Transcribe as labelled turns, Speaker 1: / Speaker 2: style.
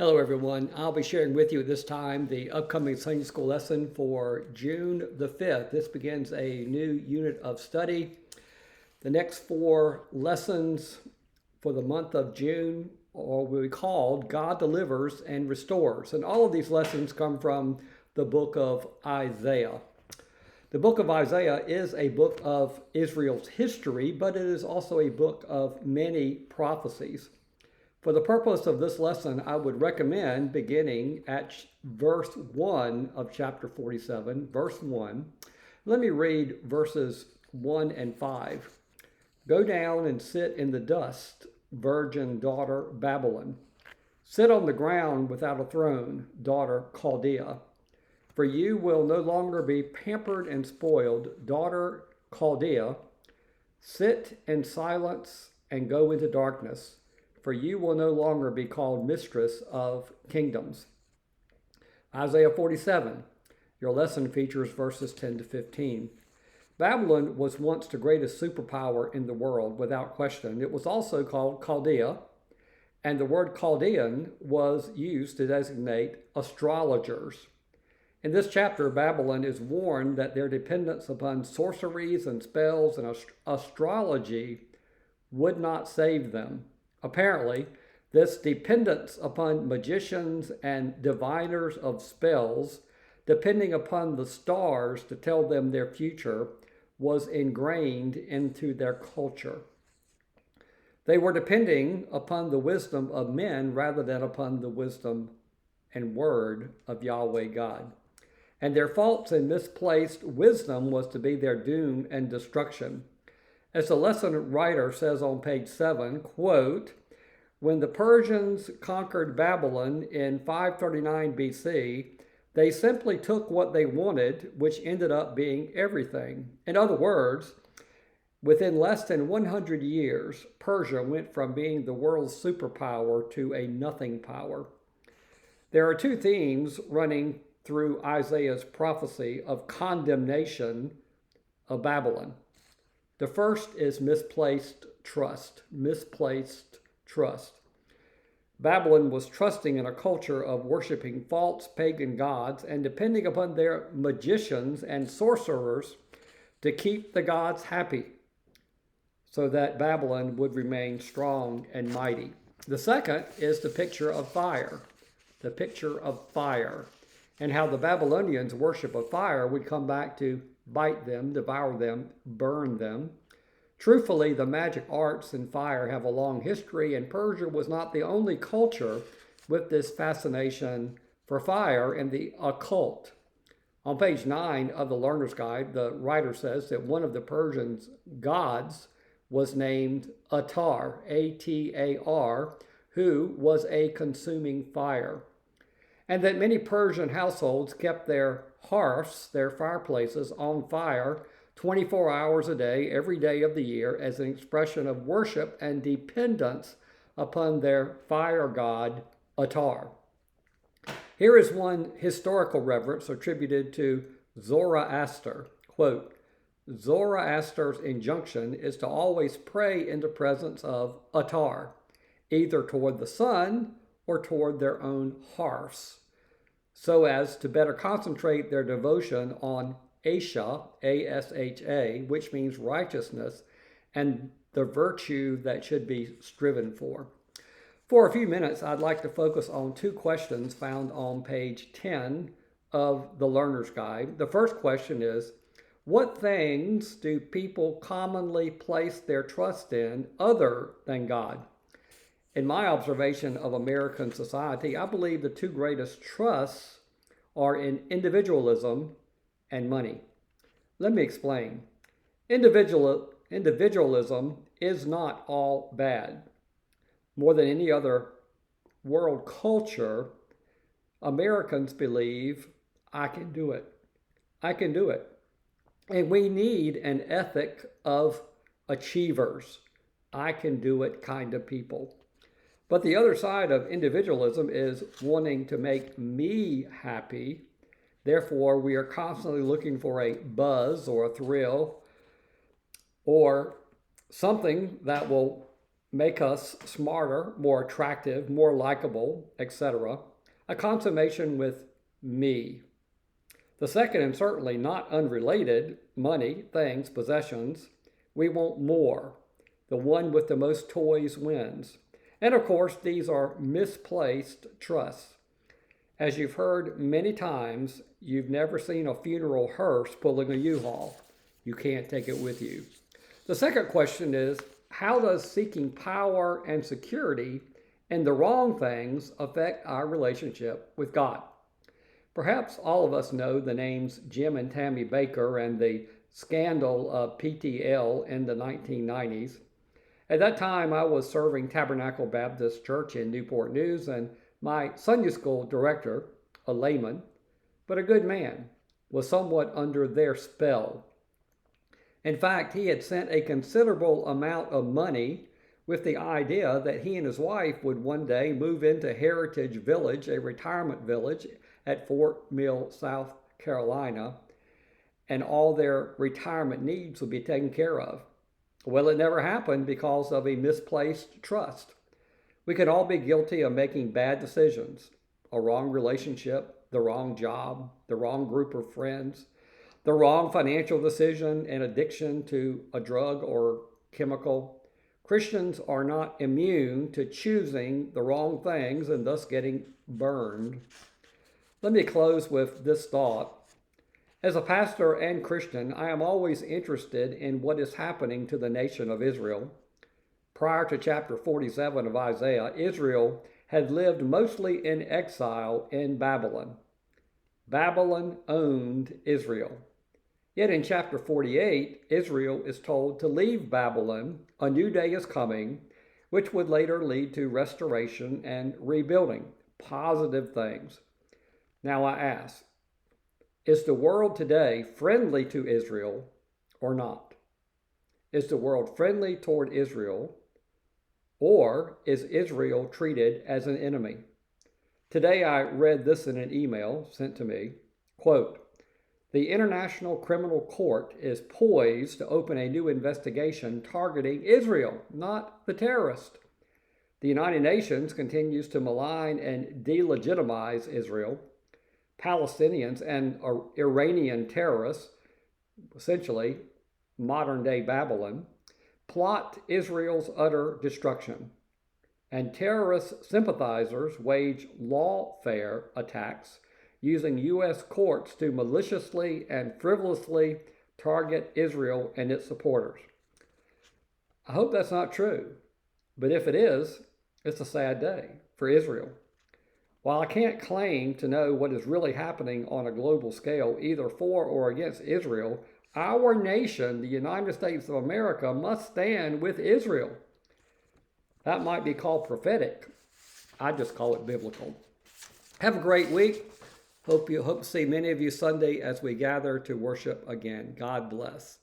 Speaker 1: Hello, everyone. I'll be sharing with you at this time the upcoming Sunday School lesson for June the 5th. This begins a new unit of study. The next four lessons for the month of June will be called God Delivers and Restores. And all of these lessons come from the book of Isaiah. The book of Isaiah is a book of Israel's history, but it is also a book of many prophecies. For the purpose of this lesson, I would recommend beginning at verse 1 of chapter 47, verse 1. Let me read verses 1 and 5. Go down and sit in the dust, virgin daughter Babylon. Sit on the ground without a throne, daughter Chaldea. For you will no longer be pampered and spoiled, daughter Chaldea. Sit in silence and go into darkness, for you will no longer be called mistress of kingdoms. Isaiah 47, your lesson features verses 10 to 15. Babylon was once the greatest superpower in the world, without question. It was also called Chaldea, and the word Chaldean was used to designate astrologers. In this chapter, Babylon is warned that their dependence upon sorceries and spells and astrology would not save them. Apparently, this dependence upon magicians and diviners of spells, depending upon the stars to tell them their future, was ingrained into their culture. They were depending upon the wisdom of men rather than upon the wisdom and word of Yahweh God. And their false and misplaced wisdom was to be their doom and destruction. As the lesson writer says on page 7, quote, when the Persians conquered Babylon in 539 BC, they simply took what they wanted, which ended up being everything. In other words, within less than 100 years, Persia went from being the world's superpower to a nothing power. There are two themes running through Isaiah's prophecy of condemnation of Babylon. The first is misplaced trust. Misplaced trust. Babylon was trusting in a culture of worshiping false pagan gods and depending upon their magicians and sorcerers to keep the gods happy so that Babylon would remain strong and mighty. The second is the picture of fire. The picture of fire and how the Babylonians' worship of fire would come back to bite them, devour them, burn them. Truthfully, the magic arts and fire have a long history, and Persia was not the only culture with this fascination for fire and the occult. On page 9 of the Learner's Guide, the writer says that one of the Persians' gods was named Atar, A-T-A-R, who was a consuming fire. And that many Persian households kept their hearths, their fireplaces, on fire 24 hours a day, every day of the year, as an expression of worship and dependence upon their fire god, Atar. Here is one historical reference attributed to Zoroaster. Quote, Zoroaster's injunction is to always pray in the presence of Atar, either toward the sun or toward their own hearths, so as to better concentrate their devotion on Asha, A-S-H-A, which means righteousness, and the virtue that should be striven for. For a few minutes, I'd like to focus on two questions found on page 10 of the Learner's Guide. The first question is, what things do people commonly place their trust in other than God? In my observation of American society, I believe the two greatest trusts are in individualism and money. Let me explain. Individualism is not all bad. More than any other world culture, Americans believe, I can do it. I can do it. And we need an ethic of achievers, I can do it kind of people. But the other side of individualism is wanting to make me happy. Therefore, we are constantly looking for a buzz or a thrill or something that will make us smarter, more attractive, more likable, etc. A consummation with me. The second, and certainly not unrelated, money, things, possessions. We want more. The one with the most toys wins. And of course, these are misplaced trusts. As you've heard many times, you've never seen a funeral hearse pulling a U-Haul. You can't take it with you. The second question is, how does seeking power and security in the wrong things affect our relationship with God? Perhaps all of us know the names Jim and Tammy Bakker and the scandal of PTL in the 1990s. At that time, I was serving Tabernacle Baptist Church in Newport News, and my Sunday school director, a layman, but a good man, was somewhat under their spell. In fact, he had sent a considerable amount of money with the idea that he and his wife would one day move into Heritage Village, a retirement village at Fort Mill, South Carolina, and all their retirement needs would be taken care of. Well, it never happened because of a misplaced trust. We can all be guilty of making bad decisions, a wrong relationship, the wrong job, the wrong group of friends, the wrong financial decision, and addiction to a drug or chemical. Christians are not immune to choosing the wrong things and thus getting burned. Let me close with this thought. As a pastor and Christian, I am always interested in what is happening to the nation of Israel. Prior to chapter 47 of Isaiah, Israel had lived mostly in exile in Babylon. Babylon owned Israel. Yet in chapter 48, Israel is told to leave Babylon. A new day is coming, which would later lead to restoration and rebuilding, positive things. Now I ask, is the world today friendly to Israel or not? Is the world friendly toward Israel, or is Israel treated as an enemy? Today I read this in an email sent to me, quote, "The International Criminal Court is poised to open a new investigation targeting Israel, not the terrorist. The United Nations continues to malign and delegitimize Israel. Palestinians and Iranian terrorists, essentially modern-day Babylon, plot Israel's utter destruction. And terrorist sympathizers wage lawfare attacks using U.S. courts to maliciously and frivolously target Israel and its supporters." I hope that's not true, but if it is, it's a sad day for Israel. While I can't claim to know what is really happening on a global scale, either for or against Israel, our nation, the United States of America, must stand with Israel. That might be called prophetic. I just call it biblical. Have a great week. Hope to see many of you Sunday as we gather to worship again. God bless.